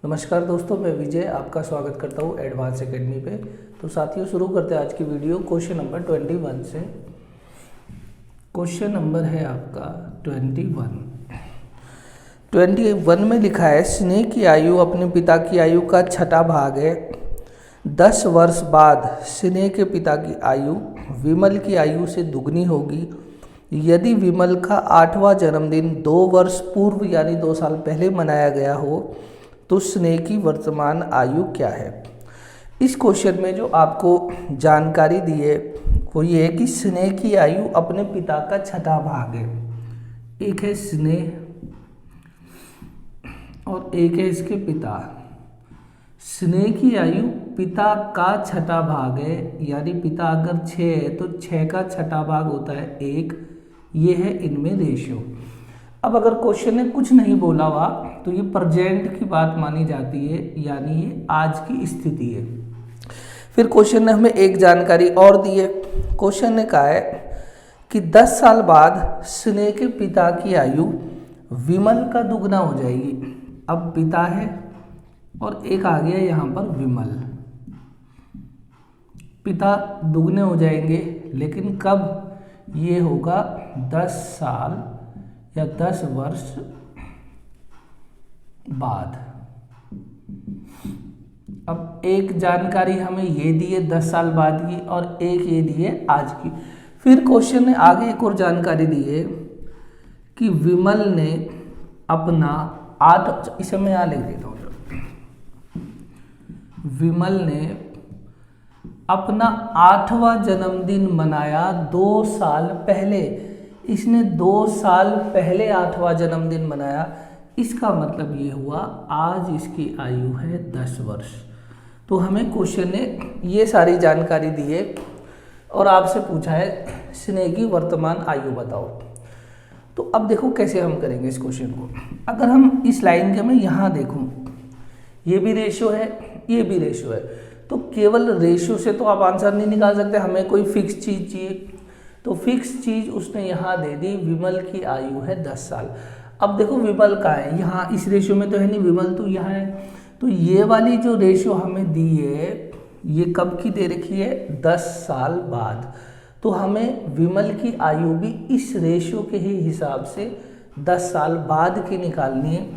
नमस्कार दोस्तों, मैं विजय आपका स्वागत करता हूँ एडवांस एकेडमी पे। तो साथियों, शुरू करते हैं आज की वीडियो क्वेश्चन नंबर 21 से। क्वेश्चन नंबर है आपका 21 में लिखा है, स्नेह की आयु अपने पिता की आयु का छठा भाग है। 10 वर्ष बाद स्नेह के पिता की आयु विमल की आयु से दुगनी होगी। यदि विमल का 8वां जन्मदिन 2 वर्ष पूर्व यानी 2 साल पहले मनाया गया हो तो स्नेह की वर्तमान आयु क्या है। इस क्वेश्चन में जो आपको जानकारी दी है वो ये है कि स्नेह की आयु अपने पिता का छठा भाग है। एक है स्नेह और एक है इसके पिता। स्नेह की आयु पिता का छठा भाग है, यानी पिता अगर 6 है तो 6 का छठा भाग होता है 1। ये है इनमें रेशियो। अब अगर क्वेश्चन ने कुछ नहीं बोला हुआ तो ये प्रेजेंट की बात मानी जाती है, यानी ये आज की स्थिति है। फिर क्वेश्चन ने हमें एक जानकारी और दी है। क्वेश्चन ने कहा है कि 10 साल बाद स्नेह के पिता की आयु विमल का दुगना हो जाएगी। अब पिता है और एक आ गया यहाँ पर विमल। पिता दुगने हो जाएंगे, लेकिन कब ये होगा? 10 साल या 10 वर्ष बाद। अब एक जानकारी हमें ये दी है 10 साल बाद की और एक ये दी है आज की। फिर क्वेश्चन ने आगे एक और जानकारी दी है कि विमल ने अपना 8, इसे मैं यहाँ लिख देता हूँ। विमल ने अपना 8वां जन्मदिन मनाया 2 साल पहले। इसने 2 साल पहले 8वां जन्मदिन मनाया। इसका मतलब ये हुआ आज इसकी आयु है 10 वर्ष। तो हमें क्वेश्चन ने ये सारी जानकारी दी है और आपसे पूछा है स्नेह की वर्तमान आयु बताओ। तो अब देखो कैसे हम करेंगे इस क्वेश्चन को। अगर हम इस लाइन के मैं यहाँ देखूँ, ये भी रेशियो है, ये भी रेशियो है, तो केवल रेशियो से तो आप आंसर नहीं निकाल सकते। हमें कोई फिक्स चीज़ चाहिए, तो फिक्स चीज उसने यहाँ दे दी। विमल की आयु है 10 साल। अब देखो विमल का है यहाँ, इस रेशियो में तो है नहीं, विमल तो यहाँ है। तो ये वाली जो रेशियो हमें दी है ये कब की दे रखी है? 10 साल बाद। तो हमें विमल की आयु भी इस रेशियो के ही हिसाब से 10 साल बाद की निकालनी है।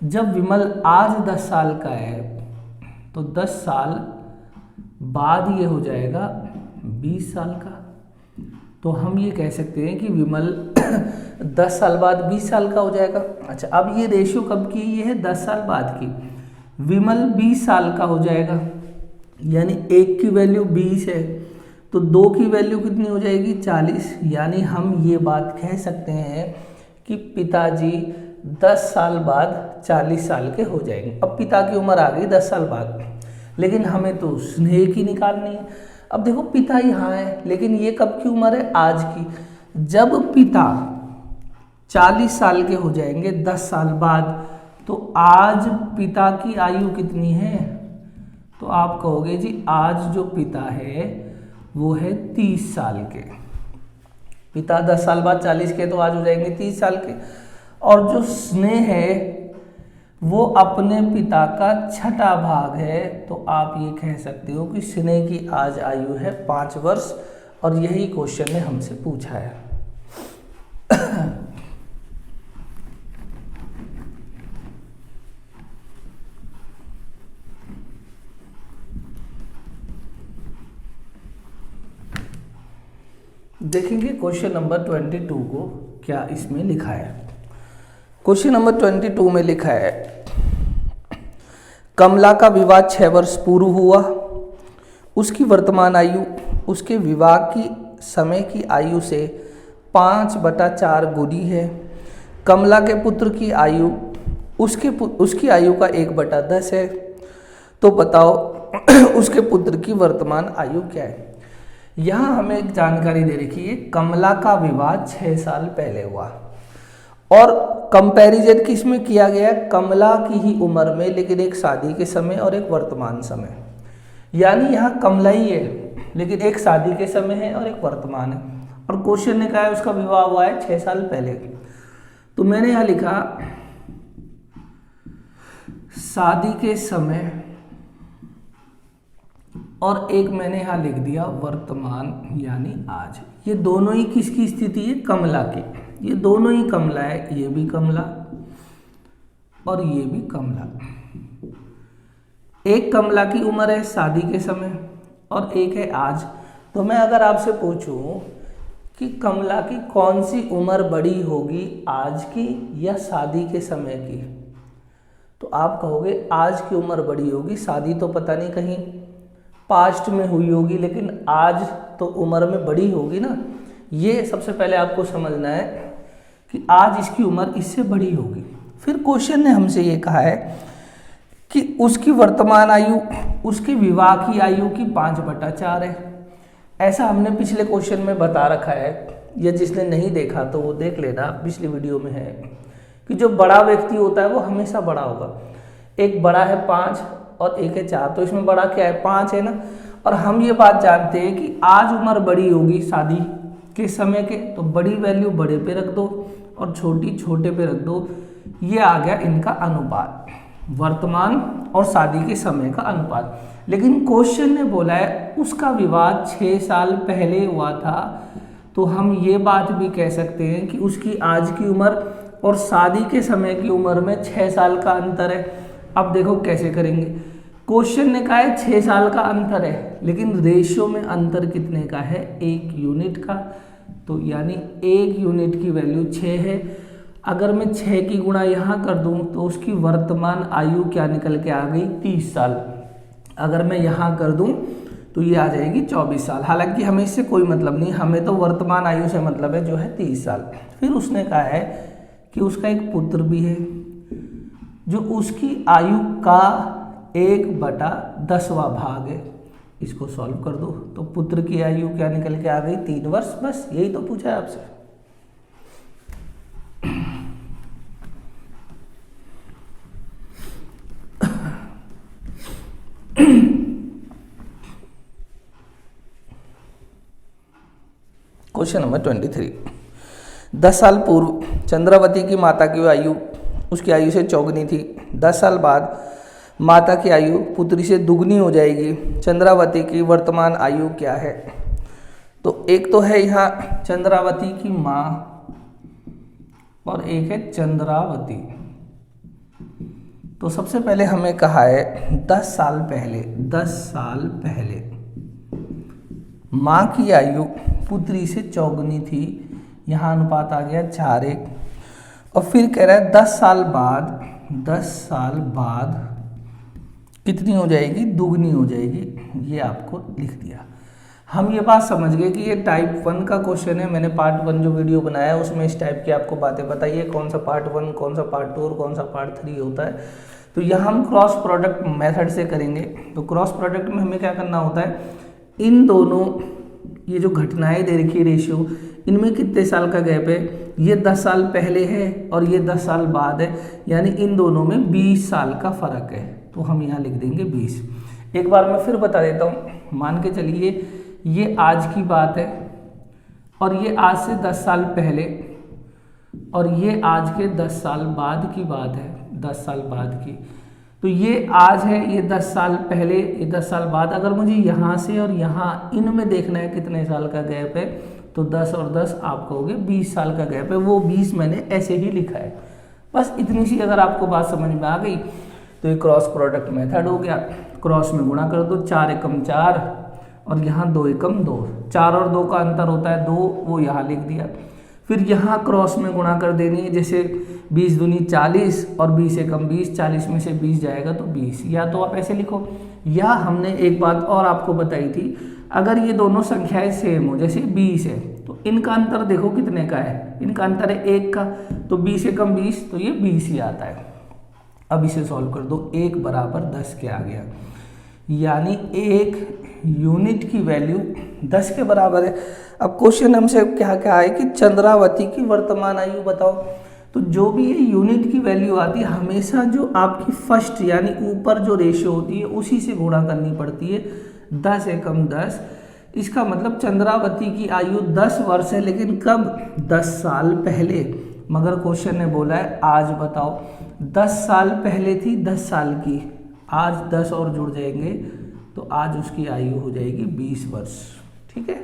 जब विमल आज 10 साल का है तो 10 साल बाद ये हो जाएगा 20 साल का। तो हम ये कह सकते हैं कि विमल 10 साल बाद 20 साल का हो जाएगा। अच्छा, अब ये रेशियो कब की? ये है 10 साल बाद की। विमल 20 साल का हो जाएगा, यानी 1 की वैल्यू 20 है तो 2 की वैल्यू कितनी हो जाएगी? 40। यानी हम ये बात कह सकते हैं कि पिताजी 10 साल बाद 40 साल के हो जाएंगे। अब पिता की उम्र आ गई 10 साल बाद, लेकिन हमें तो स्नेह की निकालनी है। अब देखो पिता यहाँ है, लेकिन ये कब की उम्र है? आज की। जब पिता 40 साल के हो जाएंगे 10 साल बाद, तो आज पिता की आयु कितनी है? तो आप कहोगे जी आज जो पिता है वो है 30 साल के। पिता 10 साल बाद 40 के, तो आज हो जाएंगे 30 साल के। और जो स्नेह है वो अपने पिता का छठा भाग है, तो आप ये कह सकते हो कि स्नेह की आज आयु है 5 वर्ष। और यही क्वेश्चन ने हमसे पूछा है। देखेंगे क्वेश्चन नंबर 22 को, क्या इसमें लिखा है। क्वेश्चन नंबर 22 में लिखा है, कमला का विवाह 6 वर्ष पूर्व हुआ। उसकी वर्तमान आयु उसके विवाह की समय की आयु से 5/4 गुनी है। कमला के पुत्र की आयु उसकी आयु का 1/10 है। तो बताओ उसके पुत्र की वर्तमान आयु क्या है। यहाँ हमें एक जानकारी दे रखी है, कमला का विवाह 6 साल पहले हुआ और कंपैरिजन किसमें किया गया? कमला की ही उम्र में, लेकिन एक शादी के समय और एक वर्तमान समय। यानी यहाँ कमला ही है, लेकिन एक शादी के समय है और एक वर्तमान है। और क्वेश्चन ने कहा है उसका विवाह हुआ है 6 साल पहले। तो मैंने यहाँ लिखा शादी के समय, और एक मैंने यहां लिख दिया वर्तमान यानी आज। ये दोनों ही किसकी स्थिति है? कमला की। ये दोनों ही कमला है, ये भी कमला और ये भी कमला। एक कमला की उम्र है शादी के समय और एक है आज। तो मैं अगर आपसे पूछूं कि कमला की कौन सी उम्र बड़ी होगी, आज की या शादी के समय की, तो आप कहोगे आज की उम्र बड़ी होगी। शादी तो पता नहीं कहीं पास्ट में हुई होगी, लेकिन आज तो उम्र में बड़ी होगी ना। ये सबसे पहले आपको समझना है कि आज इसकी उम्र इससे बड़ी होगी। फिर क्वेश्चन ने हमसे ये कहा है कि उसकी वर्तमान आयु उसके विवाह की आयु की 5/4 है। ऐसा हमने पिछले क्वेश्चन में बता रखा है, या जिसने नहीं देखा तो वो देख लेना, पिछली वीडियो में है कि जो बड़ा व्यक्ति होता है वो हमेशा बड़ा होगा। एक बड़ा है 5 और एक है 4, तो इसमें बड़ा क्या है? 5 है ना। और हम ये बात जानते हैं कि आज उम्र बड़ी होगी शादी के समय के, तो बड़ी वैल्यू बड़े पे रख दो और छोटी छोटे पे रख दो। ये आ गया इनका अनुपात, वर्तमान और शादी के समय का अनुपात। लेकिन क्वेश्चन ने बोला है उसका विवाह 6 साल पहले हुआ था, तो हम ये बात भी कह सकते हैं कि उसकी आज की उम्र और शादी के समय की उम्र में 6 साल का अंतर है। अब देखो कैसे करेंगे। क्वेश्चन ने कहा है 6 साल का अंतर है, लेकिन रेशियो में अंतर कितने का है? 1 यूनिट का। तो यानी 1 यूनिट की वैल्यू 6 है। अगर मैं 6 की गुणा यहाँ कर दूँ तो उसकी वर्तमान आयु क्या निकल के आ गई? 30 साल। अगर मैं यहाँ कर दूँ तो ये आ जाएगी 24 साल। हालांकि हमें इससे कोई मतलब नहीं, हमें तो वर्तमान आयु से मतलब है जो है 30 साल। फिर उसने कहा है कि उसका एक पुत्र भी है जो उसकी आयु का 1/10वां भाग है। इसको सॉल्व कर दो तो पुत्र की आयु क्या निकल के आ गई? 3 वर्ष। बस यही तो पूछा है आपसे। Question number 23। 10 साल पूर्व चंद्रावती की माता की आयु उसकी आयु से चौगुनी थी। 10 साल बाद माता की आयु पुत्री से दुगनी हो जाएगी। चंद्रावती की वर्तमान आयु क्या है? तो एक तो है यहाँ चंद्रावती की माँ और एक है चंद्रावती। तो सबसे पहले हमें कहा है 10 साल पहले माँ की आयु पुत्री से चौगुनी थी। यहाँ अनुपात आ गया 4:1। और फिर कह रहा है 10 साल बाद कितनी हो जाएगी? दुगनी हो जाएगी। ये आपको लिख दिया। हम ये बात समझ गए कि ये टाइप 1 का क्वेश्चन है। मैंने पार्ट 1 जो वीडियो बनाया है उसमें इस टाइप की आपको बातें बताई है, कौन सा पार्ट 1, कौन सा पार्ट 2 और कौन सा पार्ट 3 होता है। तो यहाँ हम क्रॉस प्रोडक्ट मेथड से करेंगे। तो क्रॉस प्रोडक्ट में हमें क्या करना होता है? इन दोनों ये जो घटनाएं दे रखी है रेशियो, इनमें कितने साल का गैप है? ये 10 साल पहले है और ये 10 साल बाद है, यानी इन दोनों में 20 साल का फर्क है। तो हम यहाँ लिख देंगे 20। एक बार मैं फिर बता देता हूँ। मान के चलिए ये आज की बात है और ये आज से 10 साल पहले, और ये आज के 10 साल बाद की बात है, 10 साल बाद की। तो ये आज है, ये 10 साल पहले, ये 10 साल बाद। अगर मुझे यहाँ से और यहाँ इनमें देखना है कितने साल का गैप है, तो 10 और 10 आप कहोगे 20 साल का गैप है। वो 20 मैंने ऐसे ही लिखा है। बस इतनी सी अगर आपको बात समझ में आ गई तो ये क्रॉस प्रोडक्ट मेथड हो गया। क्रॉस में गुणा कर दो, 4 एकम 4 और यहाँ 2 एकम 2। 4 और 2 का अंतर होता है 2, वो यहाँ लिख दिया। फिर यहाँ क्रॉस में गुणा कर देनी है, जैसे 20 दूनी 40 और 20 एकम 20, 40 में से 20 जाएगा तो 20। या तो आप ऐसे लिखो, या हमने एक बात और आपको बताई थी, अगर ये दोनों संख्याएं सेम हो, जैसे 20 है तो इनका अंतर देखो कितने का है? इनका अंतर है 1 का। तो 20 एकम 20 तो ये 20 ही आता है। अब इसे सॉल्व कर दो, 1 बराबर 10 के आ गया, यानी 1 यूनिट की वैल्यू 10 के बराबर है। अब क्वेश्चन हमसे क्या क्या है कि चंद्रावती की वर्तमान आयु बताओ। तो जो भी ये यूनिट की वैल्यू आती है हमेशा जो आपकी फर्स्ट यानी ऊपर जो रेशियो होती है उसी से गुणा करनी पड़ती है। 10 एकम 10, इसका मतलब चंद्रावती की आयु 10 वर्ष है, लेकिन कब? 10 साल पहले। मगर क्वेश्चन ने बोला है आज बताओ। 10 साल पहले थी 10 साल की, आज 10 और जुड़ जाएंगे तो आज उसकी आयु हो जाएगी 20 वर्ष। ठीक है।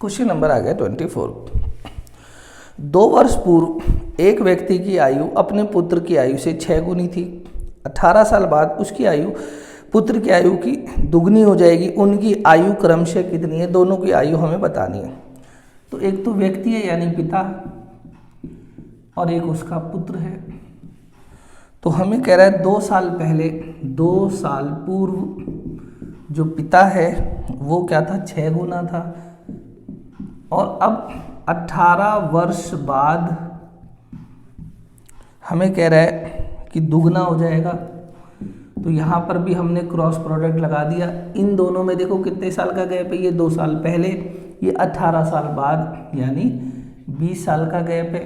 क्वेश्चन नंबर आ गया 24। 2 वर्ष पूर्व एक व्यक्ति की आयु अपने पुत्र की आयु से 6 गुनी थी। 18 साल बाद उसकी आयु पुत्र की आयु की दुगनी हो जाएगी। उनकी आयु क्रमशः कितनी है? दोनों की आयु हमें बतानी है। तो एक तो व्यक्ति है यानी पिता, और एक उसका पुत्र है। तो हमें कह रहा है 2 साल पहले, 2 साल पूर्व जो पिता है वो क्या था? 6 गुना था। और अब 18 वर्ष बाद हमें कह रहा है कि दुगना हो जाएगा। तो यहाँ पर भी हमने क्रॉस प्रोडक्ट लगा दिया। इन दोनों में देखो कितने साल का गैप है? ये 2 साल पहले, ये 18 साल बाद, यानी 20 साल का गैप है।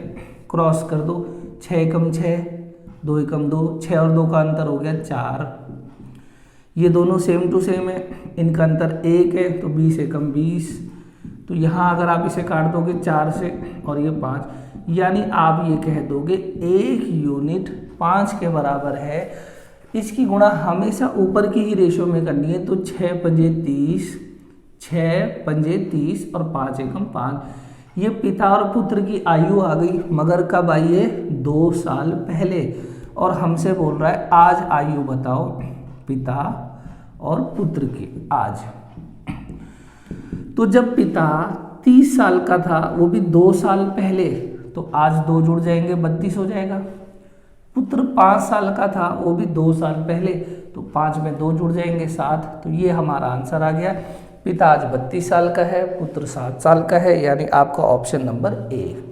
क्रॉस कर दो, 6 एकम 6, 2 एकम 2, 6 और 2 का अंतर हो गया 4। ये दोनों सेम टू सेम है, इनका अंतर 1 है, तो 20 एकम 20। तो यहाँ अगर आप इसे काट दोगे 4 से और ये 5, यानी आप ये कह दोगे 1 यूनिट 5 के बराबर है। इसकी गुणा हमेशा ऊपर की ही रेशो में करनी है। तो 6 पंजे 30, 6 पंजे 30 और 5 एकम 5। ये पिता और पुत्र की आयु आ गई, मगर कब आई है? 2 साल पहले। और हमसे बोल रहा है आज आयु बताओ पिता और पुत्र की आज। तो जब पिता 30 साल का था, वो भी 2 साल पहले, तो आज 2 जुड़ जाएंगे 32 हो जाएगा। पुत्र 5 साल का था, वो भी 2 साल पहले, तो 5 में 2 जुड़ जाएंगे 7। तो ये हमारा आंसर आ गया। पिता आज 32 साल का है, पुत्र 7 साल का है, यानी आपका option number A.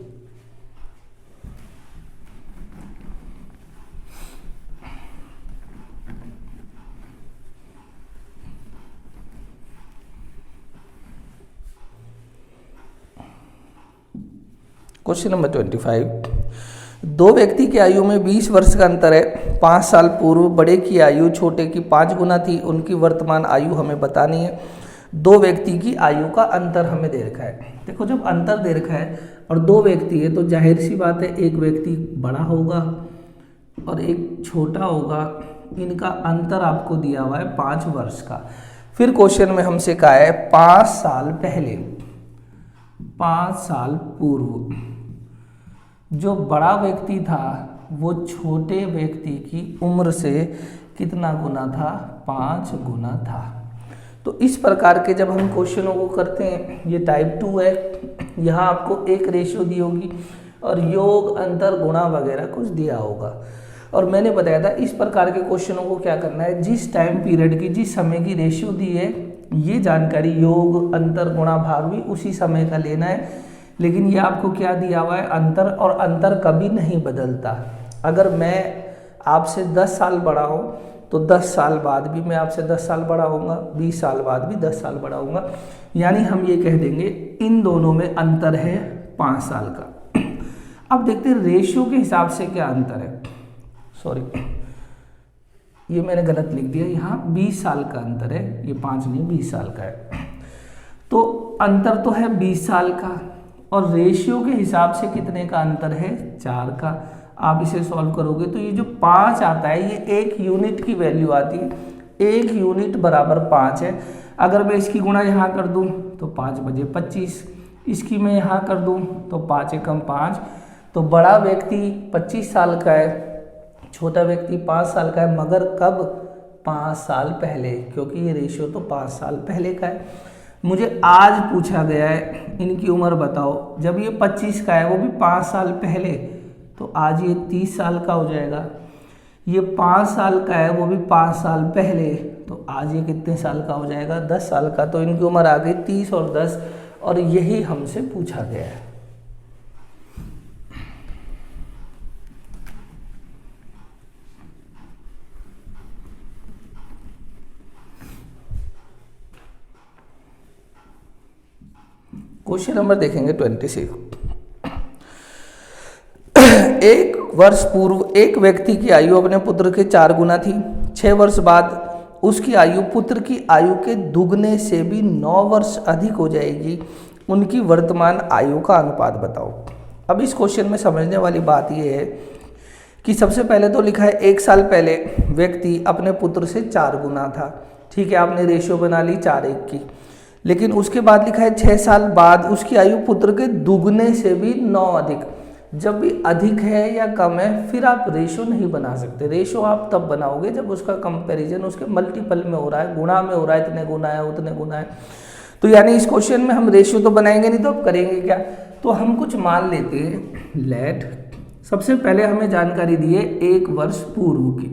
Question number 25। 2 व्यक्ति की आयु में 20 वर्ष का अंतर है। 5 साल पूर्व बड़े की आयु छोटे की 5 गुना थी। उनकी वर्तमान आयु हमें बतानी है। 2 व्यक्ति की आयु का अंतर हमें दे रखा है। देखो जब अंतर दे रखा है और 2 व्यक्ति है तो जाहिर सी बात है एक व्यक्ति बड़ा होगा और एक छोटा होगा। इनका अंतर आपको दिया हुआ है 5 वर्ष का। फिर क्वेश्चन में हमसे कहा है 5 साल पहले, 5 साल पूर्व जो बड़ा व्यक्ति था वो छोटे व्यक्ति की उम्र से कितना गुना था? 5 गुना था। तो इस प्रकार के जब हम क्वेश्चनों को करते हैं, ये टाइप 2 है, यहाँ आपको एक रेशियो दी होगी और योग, अंतर, गुणा वगैरह कुछ दिया होगा। और मैंने बताया था इस प्रकार के क्वेश्चनों को क्या करना है, जिस टाइम पीरियड की, जिस समय की रेशियो दी है, ये जानकारी योग, अंतर, गुणा, भाग भी उसी समय का लेना है। लेकिन ये आपको क्या दिया हुआ है? अंतर, और अंतर कभी नहीं बदलता। अगर मैं आपसे 10 साल बड़ा हूँ तो 10 साल बाद भी मैं आपसे 10 साल बड़ा होऊंगा, 20 साल बाद भी 10 साल बड़ा होऊंगा। यानी हम ये कह देंगे इन दोनों में अंतर है 5 साल का। अब देखते हैं रेशियो के हिसाब से क्या अंतर है। सॉरी, ये मैंने गलत लिख दिया, यहाँ 20 साल का अंतर है, ये 5 नहीं 20 साल का है। तो अंतर तो है 20 साल का, और रेशियो के हिसाब से कितने का अंतर है? 4 का। आप इसे सॉल्व करोगे तो ये जो 5 आता है ये 1 यूनिट की वैल्यू आती है। 1 यूनिट बराबर 5 है। अगर मैं इसकी गुणा यहाँ कर दूँ तो 5 बजे 25, इसकी मैं यहाँ कर दूँ तो 5 एकम 5। तो बड़ा व्यक्ति 25 साल का है, छोटा व्यक्ति 5 साल का है, मगर कब? 5 साल पहले, क्योंकि ये रेशियो तो 5 साल पहले का है। मुझे आज पूछा गया है इनकी उम्र बताओ। जब ये 25 का है, वो भी 5 साल पहले, तो आज ये 30 साल का हो जाएगा। ये 5 साल का है, वो भी 5 साल पहले, तो आज ये कितने साल का हो जाएगा? 10 साल का। तो इनकी उम्र आ गई 30 और 10, और यही हमसे पूछा गया है। क्वेश्चन नंबर देखेंगे 26। 1 वर्ष पूर्व एक व्यक्ति की आयु अपने पुत्र के 4 गुना थी। 6 वर्ष बाद उसकी आयु पुत्र की आयु के दुगने से भी 9 वर्ष अधिक हो जाएगी। उनकी वर्तमान आयु का अनुपात बताओ। अब इस क्वेश्चन में समझने वाली बात यह है कि सबसे पहले तो लिखा है 1 साल पहले व्यक्ति अपने पुत्र से 4 गुना था। ठीक है, आपने रेशियो बना ली 4:1 की। लेकिन उसके बाद लिखा है 6 साल बाद उसकी आयु पुत्र के दुगने से भी 9 अधिक। जब भी अधिक है या कम है फिर आप रेशो नहीं बना सकते। रेशो आप तब बनाओगे जब उसका कंपैरिजन उसके मल्टीपल में हो रहा है, गुणा में हो रहा है, इतने गुना है उतने गुना है। तो यानी इस क्वेश्चन में हम रेशो तो बनाएंगे नहीं, तो अब करेंगे क्या, तो हम कुछ मान लेते हैं। लेट सबसे पहले हमें जानकारी दी है 1 वर्ष पूर्व की,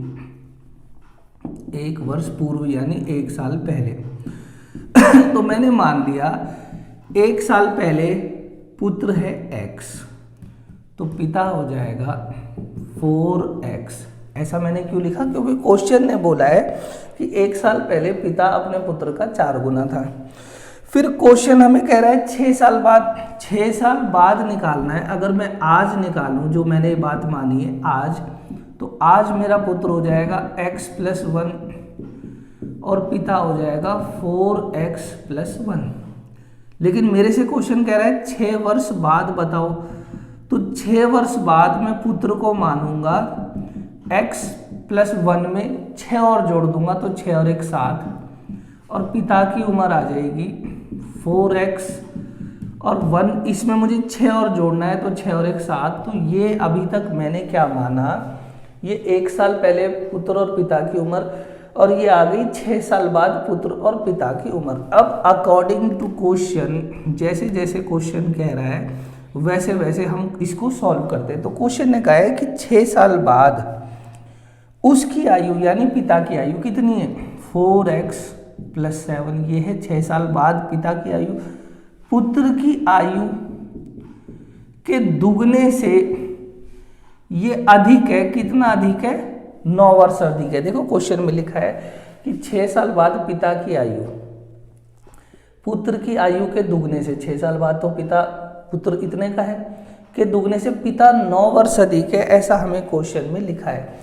1 वर्ष पूर्व यानी 1 साल पहले। तो मैंने मान लिया 1 साल पहले पुत्र है x, तो पिता हो जाएगा 4x। ऐसा मैंने क्यों लिखा, क्योंकि क्वेश्चन ने बोला है कि 1 साल पहले पिता अपने पुत्र का 4 गुना था। फिर क्वेश्चन हमें कह रहा है 6 साल बाद, 6 साल बाद निकालना है। अगर मैं आज निकालूं, जो मैंने ये बात मानी है आज, तो आज मेरा पुत्र हो जाएगा x + 1 और पिता हो जाएगा 4x + 1। लेकिन मेरे से क्वेश्चन कह रहा है 6 वर्ष बाद बताओ, तो 6 वर्ष बाद मैं पुत्र को मानूंगा x + 1 में 6 और जोड़ दूंगा, तो 6 और 1 7, और पिता की उम्र आ जाएगी 4x और 1, इसमें मुझे 6 और जोड़ना है, तो 6 और 1 7। तो ये अभी तक मैंने क्या माना, ये 1 साल पहले पुत्र और पिता की उम्र, और ये आ गई 6 साल बाद पुत्र और पिता की उम्र। अब अकॉर्डिंग टू क्वेश्चन, जैसे जैसे क्वेश्चन कह रहा है वैसे वैसे हम इसको सॉल्व करते हैं। तो क्वेश्चन ने कहा है कि 6 साल बाद उसकी आयु यानी पिता की आयु कितनी है, 4x + 7, ये है 6 साल बाद पिता की आयु। पुत्र की आयु के दुगने से ये अधिक है, कितना अधिक है, 9 वर्ष अधिक है। देखो क्वेश्चन में लिखा है कि 6 साल बाद पिता की आयु पुत्र की आयु के दुगने से, 6 साल बाद तो पुत्र इतने का है, के दुगने से पिता 9 वर्ष अधिक है, ऐसा हमें क्वेश्चन में लिखा है।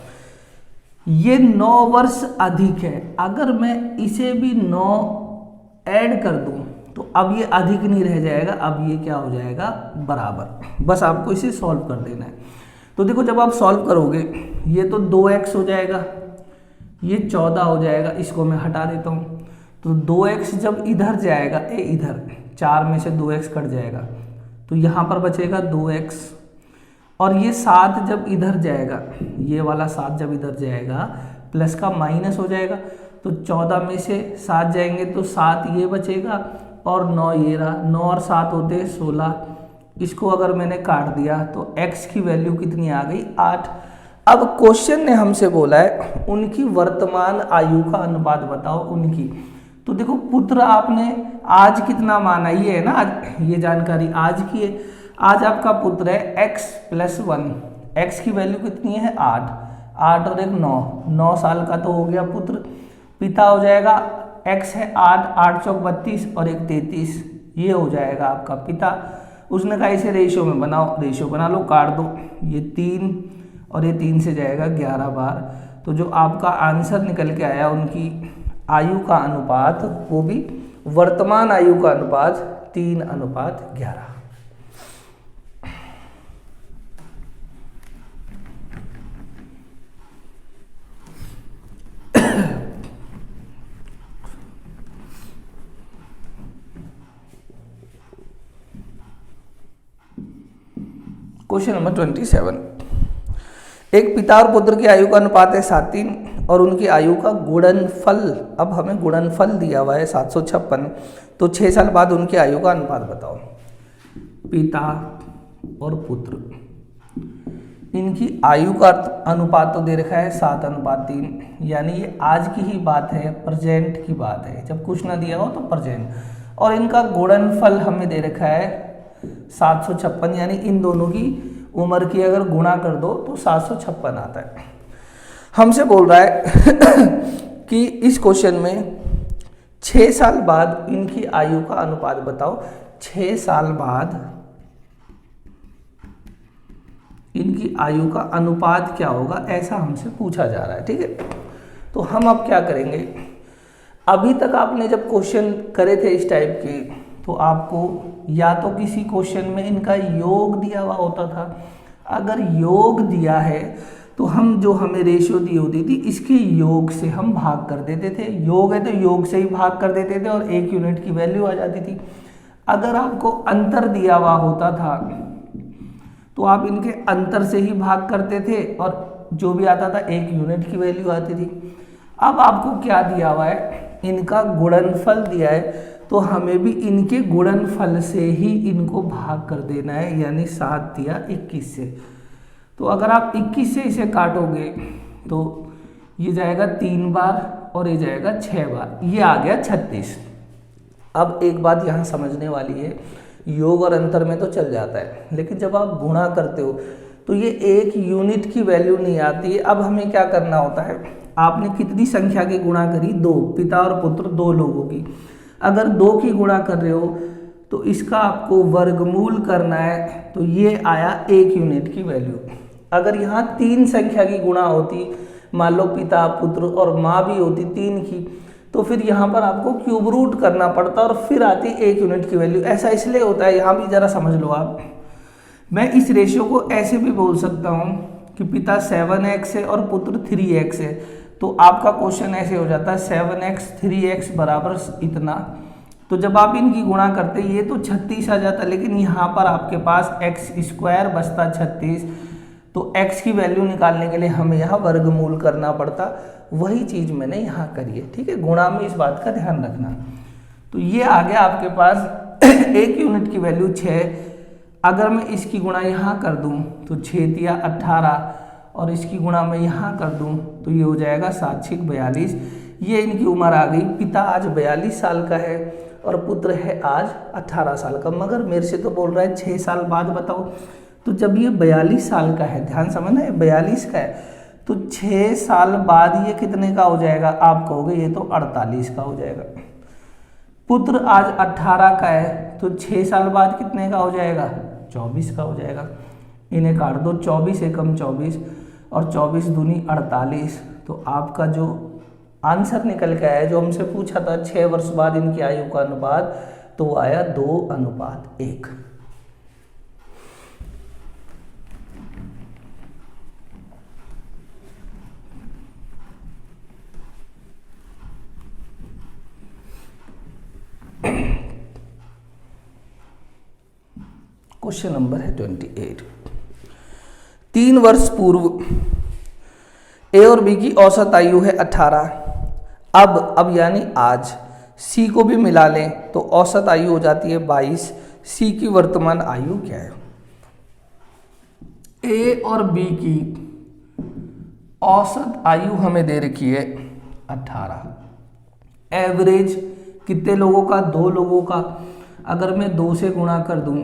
ये 9 वर्ष अधिक है, अगर मैं इसे भी 9 ऐड कर दूं तो अब ये अधिक नहीं रह जाएगा, अब ये क्या हो जाएगा, बराबर। बस आपको इसे सॉल्व कर देना है। तो देखो जब आप सॉल्व करोगे ये तो 2x हो जाएगा, ये 14 हो जाएगा, इसको मैं हटा देता हूँ। तो 2x जब इधर जाएगा, इधर 4 में से 2x कट जाएगा, तो यहाँ पर बचेगा 2x, और ये 7 जब इधर जाएगा, ये वाला 7 जब इधर जाएगा प्लस का माइनस हो जाएगा, तो 14 में से 7 जाएंगे तो 7 ये बचेगा और 9 ये रहा, 9 और 7 होते हैं 16। इसको अगर मैंने काट दिया तो x की वैल्यू कितनी आ गई, 8। अब क्वेश्चन ने हमसे बोला है उनकी वर्तमान आयु का अनुपात बताओ उनकी। तो देखो पुत्र आपने आज कितना माना, ये है ना आज, ये जानकारी आज की है। आज आपका पुत्र है x + 1, x की वैल्यू कितनी है, 8, 8 और 1 9, 9 साल का तो हो गया पुत्र। पिता हो जाएगा x है 8, 8 चौक 32 और 1 33, ये हो जाएगा आपका पिता। उसने कहा इसे रेशियो में बनाओ, रेशियो बना लो, काट दो, ये 3 और ये 3 से जाएगा 11 बार। तो जो आपका आंसर निकल के आया उनकी आयु का अनुपात, वो भी वर्तमान आयु का अनुपात 3:11। क्वेश्चन नंबर 27, एक पिता और पुत्र की आयु का अनुपात है 7:3 और उनकी आयु का गुणनफल, अब हमें गुणनफल दिया हुआ है 756, तो 6 साल बाद उनकी आयु का अनुपात बताओ। पिता और पुत्र, इनकी आयु का अनुपात तो दे रखा है 7:3, यानी ये आज की ही बात है, प्रेजेंट की बात है, जब कुछ ना दिया हो तो प्रेजेंट। और इनका गुणनफल हमें दे रखा है 756, यानी इन दोनों की उम्र की अगर गुणा कर दो तो 756 आता है। हमसे बोल रहा है कि इस क्वेश्चन में 6 साल बाद इनकी आयु का अनुपात बताओ। 6 साल बाद इनकी आयु का अनुपात क्या होगा, ऐसा हमसे पूछा जा रहा है। ठीक है, तो हम अब क्या करेंगे, अभी तक आपने जब क्वेश्चन करे थे इस टाइप के, तो आपको या तो किसी क्वेश्चन में इनका योग दिया हुआ होता था, अगर योग दिया है तो हम जो हमें रेशियो दी होती थी इसके योग से हम भाग कर देते थे, योग है तो योग से ही भाग कर देते थे और 1 यूनिट की वैल्यू आ जाती थी। अगर आपको अंतर दिया हुआ होता था तो आप इनके अंतर से ही भाग करते थे और जो भी आता था 1 यूनिट की वैल्यू आती थी। अब आपको क्या दिया हुआ है, इनका गुणनफल दिया है, तो हमें भी इनके गुणनफल से ही इनको भाग कर देना है, यानी 7 दिया 21 से। तो अगर आप 21 से इसे काटोगे तो ये जाएगा 3 बार और ये जाएगा 6 बार, ये आ गया 36। अब एक बात यहाँ समझने वाली है, योग और अंतर में तो चल जाता है, लेकिन जब आप गुणा करते हो तो ये 1 यूनिट की वैल्यू नहीं आती है। अब हमें क्या करना होता है, आपने कितनी संख्या की गुणा करी, 2, पिता और पुत्र 2 लोगों की। अगर 2 की गुणा कर रहे हो तो इसका आपको वर्गमूल करना है, तो ये आया 1 यूनिट की वैल्यू। अगर यहाँ 3 संख्या की गुणा होती, मान लो पिता पुत्र और माँ भी होती 3 की, तो फिर यहाँ पर आपको क्यूब रूट करना पड़ता और फिर आती 1 यूनिट की वैल्यू। ऐसा इसलिए होता है, यहाँ भी जरा समझ लो आप। मैं इस रेशियो को ऐसे भी बोल सकता हूँ कि पिता 7x है और पुत्र 3x है, तो आपका क्वेश्चन ऐसे हो जाता है 7x 3x बराबर इतना। तो जब आप इनकी गुणा करते ये तो 36 आ जाता, लेकिन यहाँ पर आपके पास x² बचता 36, तो x की वैल्यू निकालने के लिए हमें यहाँ वर्गमूल करना पड़ता। वही चीज़ मैंने यहाँ करी है। ठीक है, गुणा में इस बात का ध्यान रखना। तो ये आ गया आपके पास 1 यूनिट की वैल्यू 6। अगर मैं इसकी गुणा यहाँ कर दूँ तो 6 तिया 18 और इसकी गुणा मैं यहाँ कर दूँ तो ये हो जाएगा 7 6 42। ये इनकी उम्र आ गई, पिता आज 42 साल का है और पुत्र है आज 18 साल का। मगर मेरे से तो बोल रहा है 6 साल बाद बताओ, तो जब ये 42 साल का है, ध्यान समझना ये 42 का है, तो 6 साल बाद ये कितने का हो जाएगा, आप कहोगे ये तो 48 का हो जाएगा। पुत्र आज 18 का है, तो 6 साल बाद कितने का हो जाएगा, 24 का हो जाएगा। इन्हें काट दो, 24 एकम 24 और 24 दूनी 48। तो आपका जो आंसर निकल के आया, जो हमसे पूछा था 6 वर्ष बाद इनकी आयु का अनुपात, तो वो आया 2:1। क्वेश्चन नंबर है 28। 3 वर्ष पूर्व ए और बी की औसत आयु है 18। अब यानी आज सी को भी मिला लें तो औसत आयु हो जाती है 22। सी की वर्तमान आयु क्या है? ए और बी की औसत आयु हमें दे रखी है 18। एवरेज कितने लोगों का, 2 लोगों का। अगर मैं 2 से गुणा कर दूं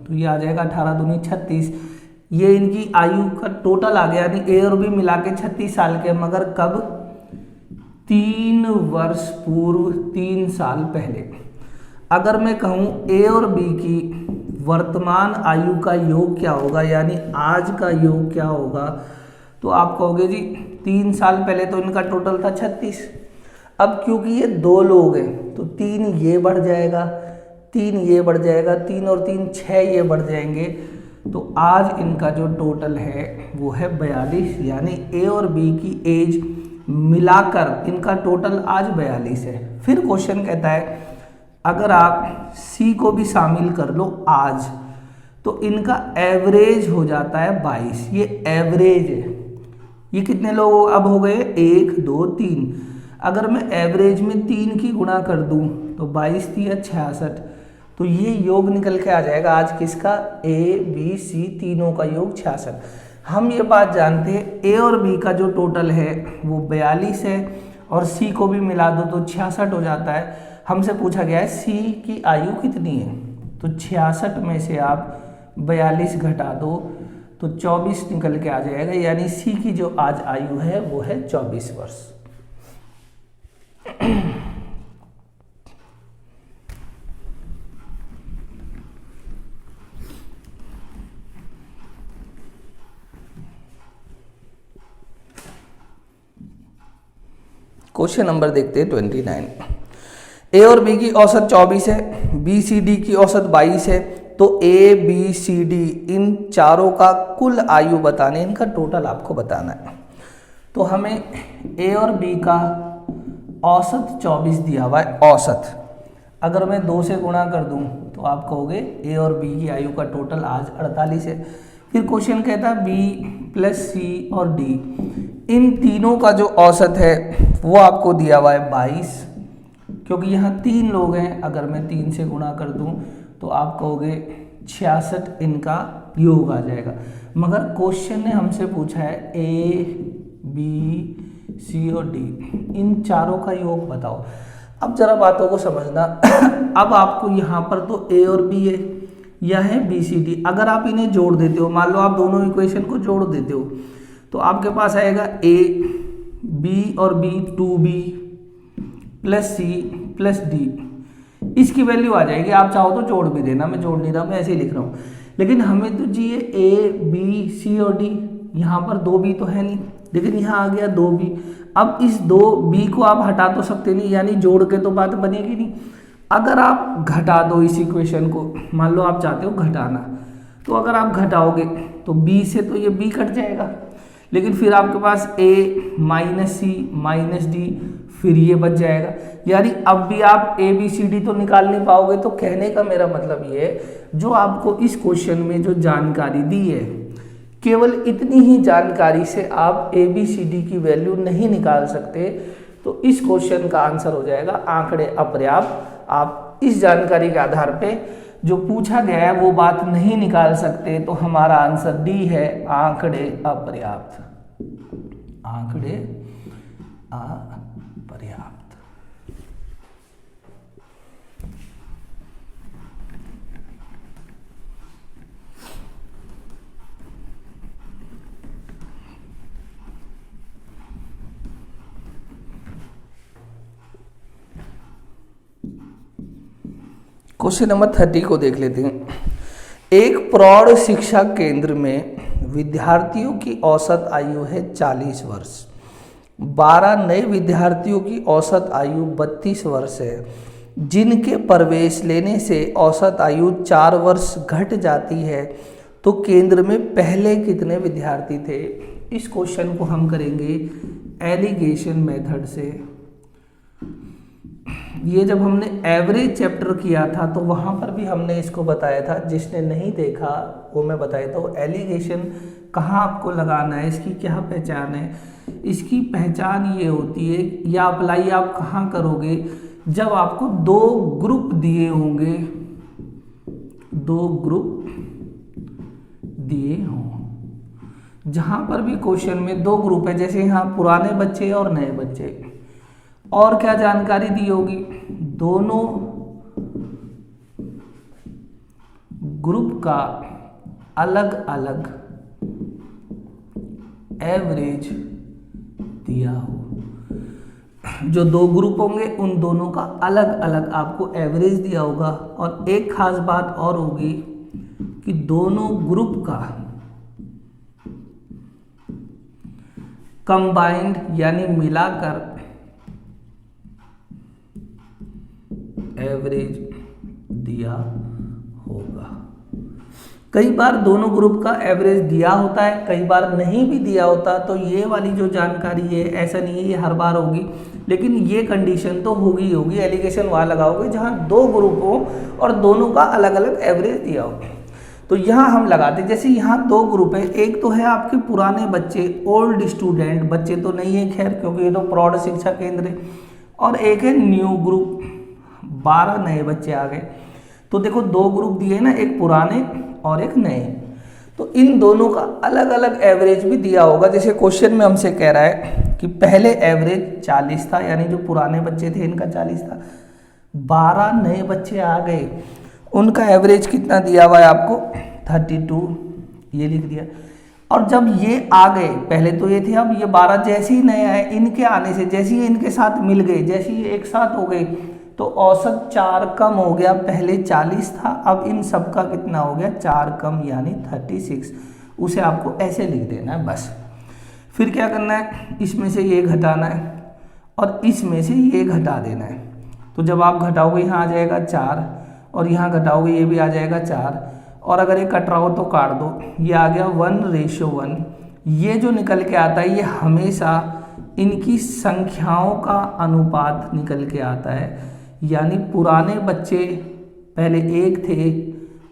तो ये आ जाएगा 18 दूनी 36। ये इनकी आयु का टोटल आ गया, यानी ए और बी मिला के 36 साल के। मगर कब? 3 वर्ष पूर्व, 3 साल पहले। अगर मैं कहूँ ए और बी की वर्तमान आयु का योग क्या होगा, यानी आज का योग क्या होगा, तो आप कहोगे जी 3 साल पहले तो इनका टोटल था 36। अब क्योंकि ये 2 लोग हैं तो 3 ये बढ़ जाएगा, 3 ये बढ़ जाएगा, 3 और 3 6 ये बढ़ जाएंगे। तो आज इनका जो टोटल है वो है 42, यानी ए और बी की एज मिलाकर इनका टोटल आज 42 है। फिर क्वेश्चन कहता है अगर आप सी को भी शामिल कर लो आज, तो इनका एवरेज हो जाता है 22। ये एवरेज है। ये कितने लोग अब हो गए? 1 2 3। अगर मैं एवरेज में 3 की गुणा कर दूं तो 22 3 66। तो ये योग निकल के आ जाएगा आज किसका? ए बी सी तीनों का योग 66। हम ये बात जानते हैं ए और बी का जो टोटल है वो 42 है और सी को भी मिला दो तो 66 हो जाता है। हमसे पूछा गया है सी की आयु कितनी है, तो 66 में से आप 42 घटा दो तो 24 निकल के आ जाएगा, यानी सी की जो आज आयु है वो है 24 वर्ष। क्वेश्चन नंबर देखते हैं 29। ए और बी की औसत 24 है, बी सी डी की औसत 22 है, तो ए बी सी डी इन चारों का कुल आयु बताने, इनका टोटल आपको बताना है। तो हमें ए और बी का औसत 24 दिया हुआ है, औसत। अगर मैं 2 से गुणा कर दूं तो आप कहोगे ए और बी की आयु का टोटल आज 48 है। फिर क्वेश्चन कहता है बी प्लस सी और डी इन तीनों का जो औसत है वो आपको दिया हुआ है 22, क्योंकि यहाँ 3 लोग हैं। अगर मैं 3 से गुणा कर दूं तो आप कहोगे 66 इनका योग आ जाएगा। मगर क्वेश्चन ने हमसे पूछा है ए बी सी और डी इन चारों का योग बताओ। अब जरा बातों को समझना। अब आपको यहाँ पर तो ए और बी है, यह है बी सी डी। अगर आप इन्हें जोड़ देते हो, मान लो आप दोनों इक्वेशन को जोड़ देते हो, तो आपके पास आएगा ए बी और B 2b plus C plus D. इसकी वैल्यू आ जाएगी। आप चाहो तो जोड़ भी देना, मैं जोड़ नहीं रहा, मैं ऐसे ही लिख रहा हूँ। लेकिन हमें तो चाहिए ए बी सी और डी। यहाँ पर 2b तो है नहीं, लेकिन यहाँ आ गया 2b। अब इस 2b को आप हटा तो सकते नहीं, यानी जोड़ के तो बात बनेगी नहीं। अगर आप घटा दो इस इक्वेशन को, मान लो आप चाहते हो घटाना, तो अगर आप घटाओगे तो b से तो ये b कट जाएगा, लेकिन फिर आपके पास a minus C minus D, फिर ये बच जाएगा। यानी अब भी आप ए बी सी डी तो निकाल नहीं पाओगे। तो कहने का मेरा मतलब ये है, जो आपको इस क्वेश्चन में जो जानकारी दी है, केवल इतनी ही जानकारी से आप ए बी सी डी की वैल्यू नहीं निकाल सकते। तो इस क्वेश्चन का आंसर हो जाएगा आंकड़े अपर्याप्त। आप इस जानकारी के आधार पे जो पूछा गया है वो बात नहीं निकाल सकते। तो हमारा आंसर डी है, आंकड़े अपर्याप्त। आंकड़े अपर्याप्त। क्वेश्चन नंबर 30 को देख लेते हैं। एक प्रौढ़ शिक्षा केंद्र में विद्यार्थियों की औसत आयु है 40 वर्ष। 12 नए विद्यार्थियों की औसत आयु 32 वर्ष है, जिनके प्रवेश लेने से औसत आयु 4 वर्ष घट जाती है। तो केंद्र में पहले कितने विद्यार्थी थे? इस क्वेश्चन को हम करेंगे एलिगेशन मेथड से। ये जब हमने एवरेज चैप्टर किया था तो वहाँ पर भी हमने इसको बताया था। जिसने नहीं देखा वो मैं बताया था। वो एलिगेशन कहाँ आपको लगाना है, इसकी क्या पहचान है? इसकी पहचान ये होती है, या अप्लाई आप कहाँ करोगे, जब आपको 2 ग्रुप दिए होंगे, 2 ग्रुप दिए हों। जहाँ पर भी क्वेश्चन में 2 ग्रुप है, जैसे यहाँ पुराने बच्चे और नए बच्चे, और क्या जानकारी दी होगी? दोनों ग्रुप का अलग अलग एवरेज दिया हो। जो 2 ग्रुप होंगे उन दोनों का अलग अलग आपको एवरेज दिया होगा। और एक खास बात और होगी कि दोनों ग्रुप का कंबाइंड यानी मिलाकर एवरेज दिया होगा। कई बार दोनों ग्रुप का एवरेज दिया होता है, कई बार नहीं भी दिया होता। तो ये वाली जो जानकारी है, ऐसा नहीं है ये हर बार होगी, लेकिन ये कंडीशन तो होगी ही होगी। एलिगेशन वहाँ लगाओगे जहाँ 2 ग्रुप हो और दोनों का अलग अलग एवरेज दिया हो। तो यहाँ हम लगाते, जैसे यहाँ 2 ग्रुप है। एक तो है आपके पुराने बच्चे, ओल्ड स्टूडेंट, बच्चे तो नहीं है खैर, क्योंकि ये तो प्रौढ़ शिक्षा केंद्र है। और एक है न्यू ग्रुप, 12 नए बच्चे आ गए। तो देखो 2 ग्रुप दिए ना, एक पुराने और एक नए। तो इन दोनों का अलग अलग एवरेज भी दिया होगा। जैसे क्वेश्चन में हमसे कह रहा है कि पहले एवरेज 40 था, यानी जो पुराने बच्चे थे इनका 40 था। 12 नए बच्चे आ गए, उनका एवरेज कितना दिया हुआ है आपको? 32, ये लिख दिया। और जब ये आ गए, पहले तो ये थे, अब ये 12 जैसे ही नए आए, इनके आने से जैसे ही इनके साथ मिल गए, जैसे ही एक साथ हो गए, तो औसत 4 कम हो गया। पहले 40 था, अब इन सब का कितना हो गया? 4 कम, यानी 36। उसे आपको ऐसे लिख देना है बस। फिर क्या करना है? इसमें से ये घटाना है और इसमें से ये घटा देना है। तो जब आप घटाओगे यहाँ आ जाएगा 4 और यहाँ घटाओगे ये भी आ जाएगा 4 और अगर ये कट रहा हो तो काट दो, ये आ गया 1:1। ये जो निकल के आता है ये हमेशा इनकी संख्याओं का अनुपात निकल के आता है। यानी पुराने बच्चे पहले 1 थे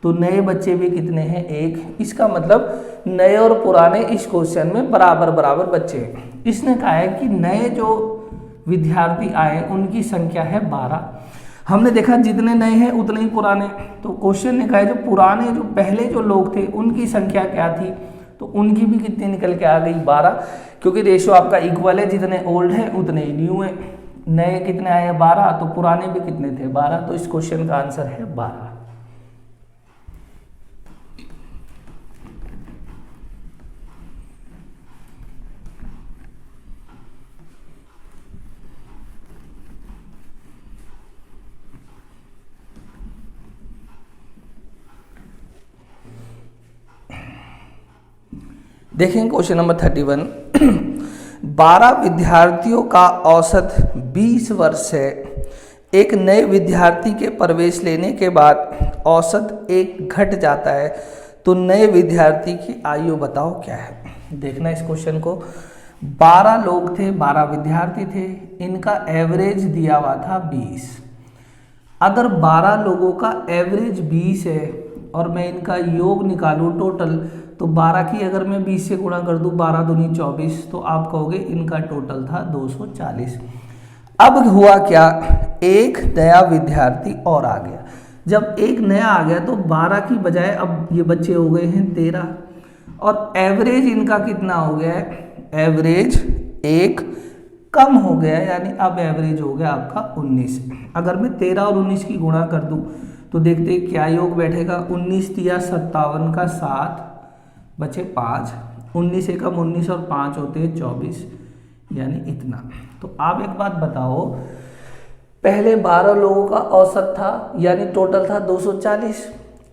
तो नए बच्चे भी कितने हैं 1। इसका मतलब नए और पुराने इस क्वेश्चन में बराबर बराबर बच्चे हैं। इसने कहा है कि नए जो विद्यार्थी आए उनकी संख्या है 12। हमने देखा जितने नए हैं उतने ही पुराने, तो क्वेश्चन ने कहा है जो पुराने जो पहले जो लोग थे उनकी संख्या क्या थी, तो उनकी भी कितनी निकल के आ गई 12, क्योंकि रेशियो आपका इक्वल है, जितने ओल्ड है उतने ही न्यू है। नए कितने आए 12 तो पुराने भी कितने थे 12, तो इस क्वेश्चन का आंसर है 12। देखें क्वेश्चन नंबर 31। 12 विद्यार्थियों का औसत 20 वर्ष है। एक नए विद्यार्थी के प्रवेश लेने के बाद औसत 1 घट जाता है, तो नए विद्यार्थी की आयु बताओ क्या है। देखना इस क्वेश्चन को, 12 लोग थे, 12 विद्यार्थी थे, इनका एवरेज दिया हुआ था 20। अगर 12 लोगों का एवरेज 20 है और मैं इनका योग निकालूं टोटल, तो 12 की अगर मैं 20 से गुणा कर दूं, 12 दूनी 24, तो आप कहोगे इनका टोटल था 240। अब हुआ क्या, एक नया विद्यार्थी और आ गया। जब एक नया आ गया तो 12 की बजाय अब ये बच्चे हो गए हैं 13 और एवरेज इनका कितना हो गया है, एवरेज 1 कम हो गया, यानी अब एवरेज हो गया आपका 19। अगर मैं 13 और 19 की गुणा कर दूं तो देखते हैं क्या योग बैठेगा। 19 तिया 57 का 7 बचे 5, 19 एकम 19 और 5 होते हैं 24, यानी इतना। तो आप एक बात बताओ, पहले 12 लोगों का औसत था यानी टोटल था 240,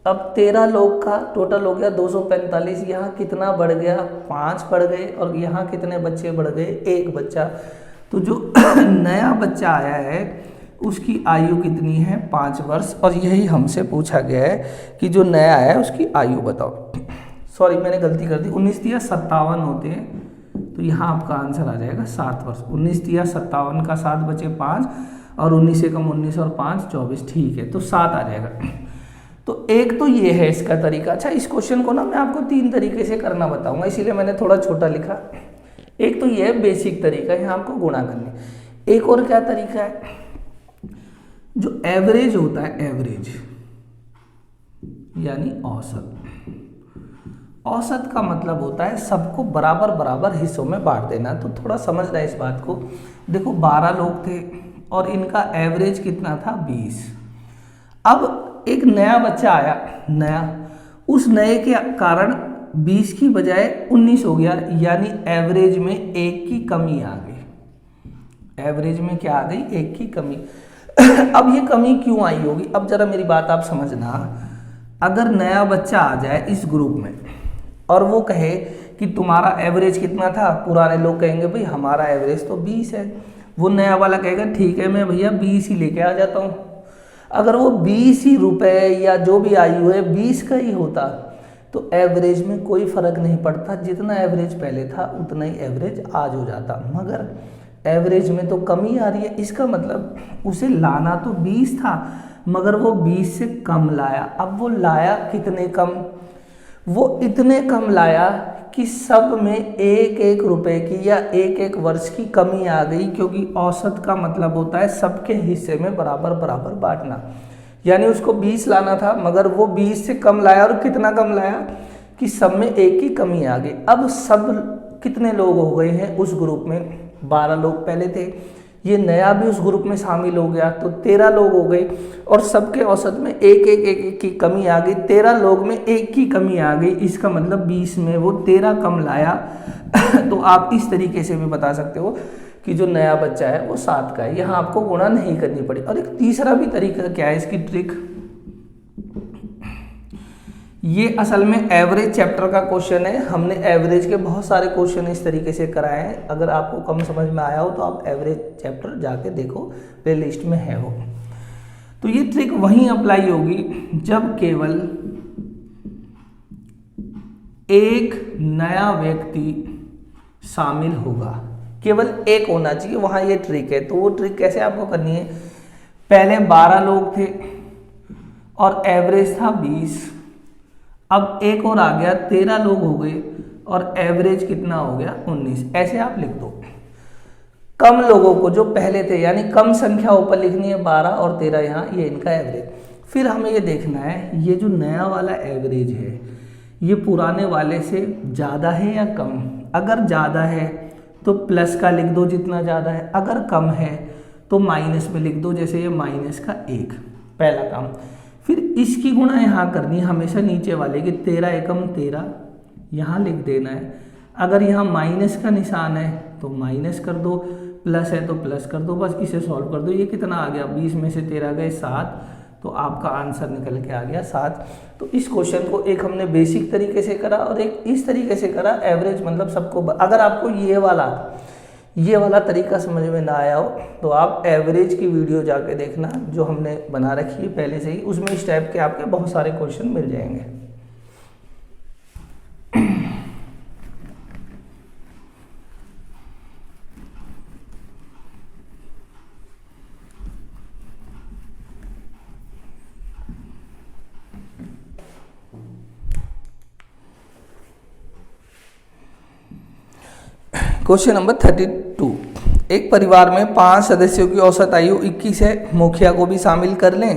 अब 13 लोग का टोटल हो गया 245। यहाँ कितना बढ़ गया, 5 बढ़ गए और यहाँ कितने बच्चे बढ़ गए, 1 बच्चा। तो जो नया बच्चा आया है उसकी आयु कितनी है, 5 वर्ष। और यही हमसे पूछा गया है कि जो नया है उसकी आयु बताओ। सॉरी मैंने गलती कर दी, 19 तिया 57 होते हैं, तो यहाँ आपका आंसर आ जाएगा 7 वर्ष। 19 तिया 57 का 7 बचे 5 और 19 एकम 19 और 5 24, ठीक है, तो 7 आ जाएगा। तो एक तो ये है इसका तरीका। अच्छा, इस क्वेश्चन को ना मैं आपको 3 तरीके से करना बताऊंगा, इसीलिए मैंने थोड़ा छोटा लिखा। एक तो ये बेसिक तरीका है, यहाँ आपको गुणा करने। एक और क्या तरीका है, जो एवरेज होता है, एवरेज यानी औसत। औसत का मतलब होता है सबको बराबर बराबर हिस्सों में बांट देना। तो थोड़ा समझना है इस बात को। देखो 12 लोग थे और इनका एवरेज कितना था 20। अब एक नया बच्चा आया, नया, उस नए के कारण 20 की बजाय 19 हो गया, यानी एवरेज में 1 की कमी आ गई। एवरेज में क्या आ गई, 1 की कमी। अब ये कमी क्यों आई होगी, अब जरा मेरी बात आप समझना। अगर नया बच्चा आ जाए इस ग्रुप में और वो कहे कि तुम्हारा एवरेज कितना था, पुराने लोग कहेंगे भाई हमारा एवरेज तो 20 है, वो नया वाला कहेगा ठीक है मैं भैया 20 ही लेके आ जाता हूँ। अगर वो 20 ही रुपए या जो भी आयु है 20 का ही होता तो एवरेज में कोई फर्क नहीं पड़ता, जितना एवरेज पहले था उतना ही एवरेज आज हो जाता। मगर एवरेज में तो कमी आ रही है, इसका मतलब उसे लाना तो 20 था मगर वो 20 से कम लाया। अब वो लाया कितने कम, वो इतने कम लाया कि सब में 1-1 रुपए की या 1-1 वर्ष की कमी आ गई, क्योंकि औसत का मतलब होता है सबके हिस्से में बराबर बराबर बांटना। यानी उसको 20 लाना था मगर वो 20 से कम लाया, और कितना कम लाया कि सब में 1 की कमी आ गई। अब सब कितने लोग हो गए हैं उस ग्रुप में, 12 लोग पहले थे, ये नया भी उस ग्रुप में शामिल हो गया तो 13 लोग हो गए, और सबके औसत में 1-1 की कमी आ गई। 13 लोग में 1 की कमी आ गई, इसका मतलब 20 में वो 13 कम लाया। तो आप इस तरीके से भी बता सकते हो कि जो नया बच्चा है वो 7 का है। यहाँ आपको गुणा नहीं करनी पड़ी। और एक तीसरा भी तरीका क्या है इसकी ट्रिक, ये असल में एवरेज चैप्टर का क्वेश्चन है। हमने एवरेज के बहुत सारे क्वेश्चन इस तरीके से कराए हैं। अगर आपको कम समझ में आया हो तो आप एवरेज चैप्टर जाके देखो, प्ले लिस्ट में है वो। तो ये ट्रिक वहीं अप्लाई होगी जब केवल एक नया व्यक्ति शामिल होगा, केवल एक होना चाहिए, वहां ये ट्रिक है। तो वो ट्रिक कैसे आपको करनी है, पहले 12 लोग थे और एवरेज था 20, अब एक और आ गया 13 लोग हो गए और एवरेज कितना हो गया 19। ऐसे आप लिख दो। कम लोगों को जो पहले थे, यानी कम संख्या ऊपर लिखनी है 12 और 13, यहाँ ये इनका एवरेज। फिर हमें ये देखना है ये जो नया वाला एवरेज है ये पुराने वाले से ज़्यादा है या कम। अगर ज़्यादा है तो प्लस का लिख दो जितना ज़्यादा है, अगर कम है तो माइनस में लिख दो, जैसे ये माइनस का 1, पहला काम। फिर इसकी गुणा यहाँ करनी है हमेशा नीचे वाले की, 13 एकम 13 यहाँ लिख देना है। अगर यहाँ माइनस का निशान है तो माइनस कर दो, प्लस है तो प्लस कर दो, बस इसे सॉल्व कर दो। ये कितना आ गया, 20 में से 13 गए 7, तो आपका आंसर निकल के आ गया 7। तो इस क्वेश्चन को एक हमने बेसिक तरीके से करा और एक इस तरीके से करा, एवरेज मतलब सबको। अगर आपको ये वाला तरीका समझ में ना आया हो तो आप एवरेज की वीडियो जाके देखना जो हमने बना रखी है पहले से ही, उसमें इस टाइप के आपके बहुत सारे क्वेश्चन मिल जाएंगे। Question number 32। एक परिवार में 5 सदस्यों की औसत आयु 21 है, मुखिया को भी शामिल कर लें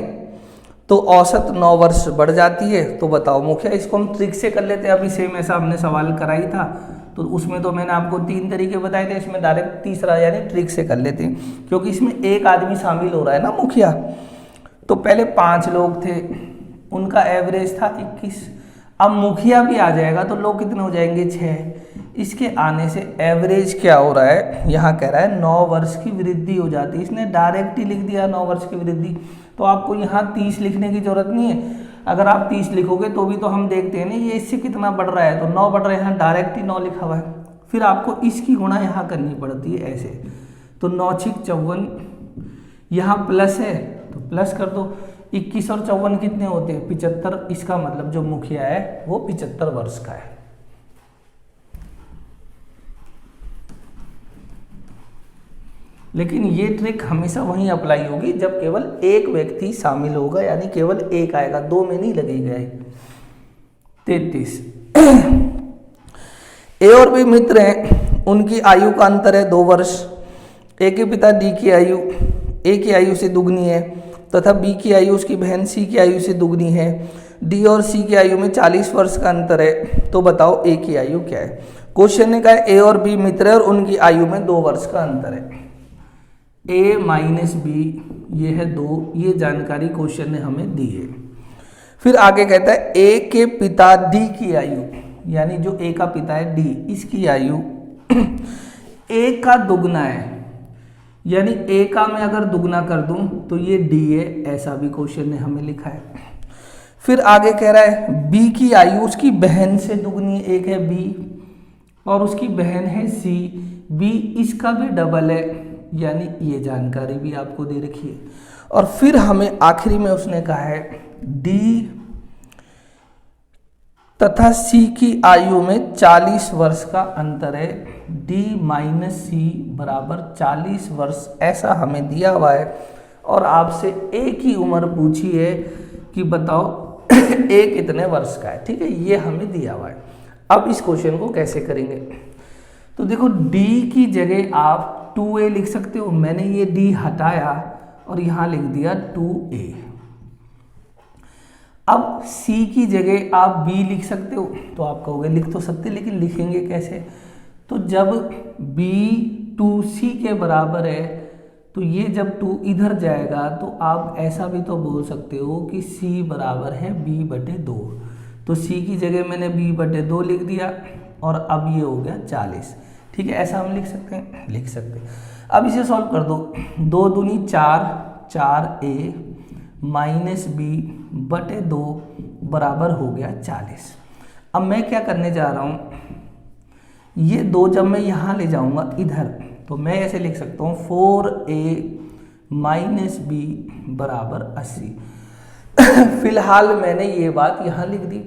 तो औसत 9 वर्ष बढ़ जाती है। तो बताओ मुखिया, इसको हम ट्रिक से कर लेते हैं। अभी सेम ऐसा हमने सवाल कराई था तो उसमें तो मैंने आपको 3 तरीके बताए थे, इसमें डायरेक्ट तीसरा यानी ट्रिक से कर लेते हैं, क्योंकि इसमें एक आदमी शामिल हो रहा है ना, मुखिया। तो पहले 5 लोग थे, उनका एवरेज था 21, अब मुखिया भी आ जाएगा तो लोग कितने हो जाएंगे 6। इसके आने से एवरेज क्या हो रहा है, यहाँ कह रहा है 9 वर्ष की वृद्धि हो जाती है। इसने डायरेक्ट ही लिख दिया 9 वर्ष की वृद्धि, तो आपको यहाँ 30 लिखने की जरूरत नहीं है। अगर आप 30 लिखोगे तो भी तो हम देखते हैं ना ये इससे कितना बढ़ रहा है, तो 9 बढ़ रहा है, यहाँ डायरेक्ट ही 9 लिखा हुआ है। फिर आपको इसकी गुणा यहाँ करनी पड़ती है ऐसे, तो 9 × 6 = 54, यहाँ प्लस है तो प्लस कर दो। 21 और 54 कितने होते हैं 75, इसका मतलब जो मुखिया है वो 75 वर्ष का है। लेकिन ये ट्रिक हमेशा वहीं अप्लाई होगी जब केवल एक व्यक्ति शामिल होगा, यानी केवल एक आएगा, 2 में नहीं लगेगा। 33। ए और बी मित्र हैं, उनकी आयु का अंतर है 2 वर्ष। ए के पिता डी की आयु ए की आयु से दुगनी है तथा बी की आयु उसकी बहन सी की आयु से दुगनी है। डी और सी की आयु में 40 वर्ष का अंतर है, तो बताओ ए की आयु क्या है। क्वेश्चन ने कहा ए और बी मित्र है और उनकी आयु में 2 वर्ष का अंतर है। ए माइनस बी ये है 2, ये जानकारी क्वेश्चन ने हमें दी है। फिर आगे कहता है ए के पिता डी की आयु, यानी जो ए का पिता है डी, इसकी आयु ए का दुगना है, यानी ए का मैं अगर दुगना कर दूं तो ये डी है, ऐसा भी क्वेश्चन ने हमें लिखा है। फिर आगे कह रहा है बी की आयु उसकी बहन से दुगनी, एक है बी और उसकी बहन है सी, बी इसका भी डबल है, यानी ये जानकारी भी आपको दे रखी है। और फिर हमें आखिरी में उसने कहा है डी तथा सी की आयु में 40 वर्ष का अंतर है, डी माइनस सी बराबर 40 वर्ष, ऐसा हमें दिया हुआ है। और आपसे ए की उम्र पूछी है कि बताओ ए कितने वर्ष का है, ठीक है, ये हमें दिया हुआ है। अब इस क्वेश्चन को कैसे करेंगे, तो देखो डी की जगह आप 2a लिख सकते हो, मैंने ये d हटाया और यहाँ लिख दिया 2a। अब c की जगह आप b लिख सकते हो, तो आप कहोगे लिख तो सकते, लेकिन लिखेंगे कैसे, तो जब b 2c के बराबर है तो ये जब 2 इधर जाएगा तो आप ऐसा भी तो बोल सकते हो कि c बराबर है b/2, तो c की जगह मैंने b/2 लिख दिया और अब ये हो गया 40, ठीक है, ऐसा हम लिख सकते हैं, लिख सकते हैं। अब इसे सॉल्व कर दो, 2 दूनी 4, 4a माइनस b/2 बराबर हो गया 40। अब मैं क्या करने जा रहा हूँ, ये 2 जब मैं यहाँ ले जाऊँगा इधर, तो मैं ऐसे लिख सकता हूँ 4a माइनस बी बराबर 80। फिलहाल मैंने ये बात यहाँ लिख दी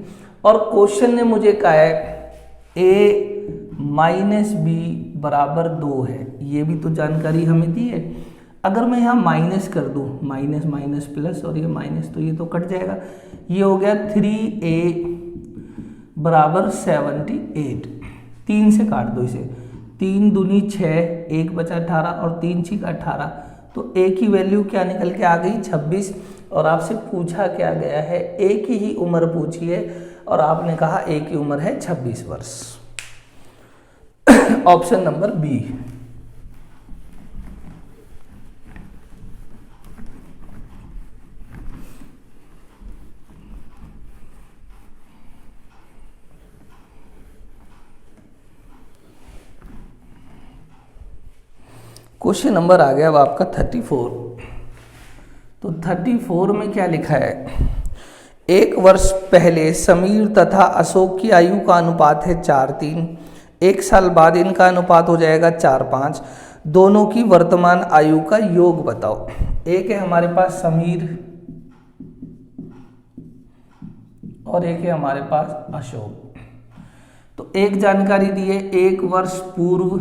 और क्वेश्चन ने मुझे कहा है a माइनस बी बराबर 2 है, ये भी तो जानकारी हमें दी है। अगर मैं यहाँ माइनस कर दूँ, माइनस माइनस प्लस और ये माइनस, तो ये तो कट जाएगा, ये हो गया 3a बराबर 78। 3 से काट दो इसे, 3 दूनी 6, 1 बचा 18 और 3 6 18, तो a की वैल्यू क्या निकल के आ गई 26। और आपसे पूछा क्या गया है, a की ही उम्र पूछी है और आपने कहा a की उम्र है 26 वर्ष। Option number B. Question number आ गया अब आपका 34। तो 34 में क्या लिखा है, 1 वर्ष पहले समीर तथा अशोक की आयु का अनुपात है 4:3, 1 साल बाद इनका अनुपात हो जाएगा 4:5, दोनों की वर्तमान आयु का योग बताओ। एक है हमारे पास समीर और एक है हमारे पास अशोक। तो एक जानकारी दी है 1 वर्ष पूर्व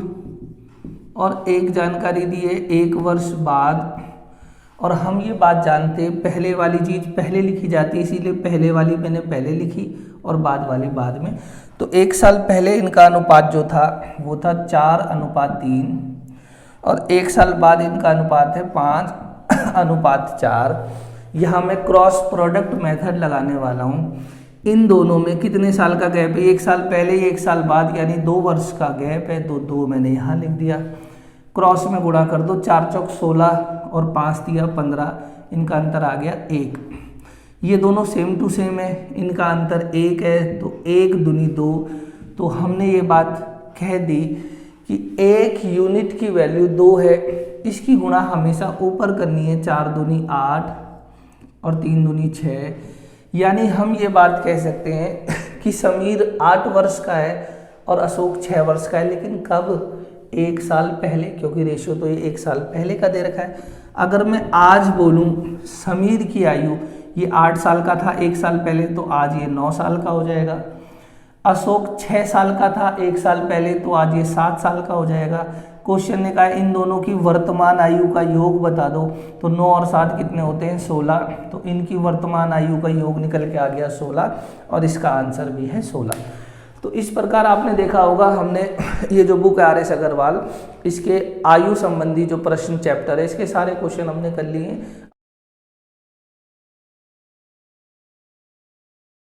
और एक जानकारी दी है 1 वर्ष बाद, और हम ये बात जानते हैं पहले वाली चीज़ पहले लिखी जाती है, इसीलिए पहले वाली मैंने पहले लिखी और बाद वाली बाद में। तो 1 साल पहले इनका अनुपात जो था वो था 4:3 और 1 साल बाद इनका अनुपात है 5:4। यहाँ मैं क्रॉस प्रोडक्ट मेथड लगाने वाला हूँ। इन दोनों में कितने साल का गैप है, 1 साल पहले 1 साल बाद, यानी 2 वर्ष का गैप है, तो 2 मैंने यहाँ लिख दिया। क्रॉस में गुणा कर दो, 4 चौक 16 और 5 दिया 15, इनका अंतर आ गया 1। ये दोनों सेम टू सेम है, इनका अंतर 1 है, तो 1 दूनी 2। तो हमने ये बात कह दी कि 1 यूनिट की वैल्यू 2 है, इसकी गुणा हमेशा ऊपर करनी है, 4 दूनी 8 और 3 दूनी 6। यानी हम ये बात कह सकते हैं कि समीर 8 वर्ष का है और अशोक 6 वर्ष का है, लेकिन कब, 1 साल पहले, क्योंकि रेशियो तो ये 1 साल पहले का दे रखा है। अगर मैं आज बोलूं समीर की आयु ये 8 साल का था 1 साल पहले, तो आज ये 9 साल का हो जाएगा। अशोक 6 साल का था 1 साल पहले, तो आज ये 7 साल का हो जाएगा। क्वेश्चन ने कहा इन दोनों की वर्तमान आयु का योग बता दो, तो 9 और 7 कितने होते हैं 16, तो इनकी वर्तमान आयु का योग निकल के आ गया 16 और इसका आंसर भी है 16। तो इस प्रकार आपने देखा होगा हमने ये जो बुक है आर.एस. अग्रवाल, इसके आयु संबंधी जो प्रश्न चैप्टर है इसके सारे क्वेश्चन हमने कर लिए हैं।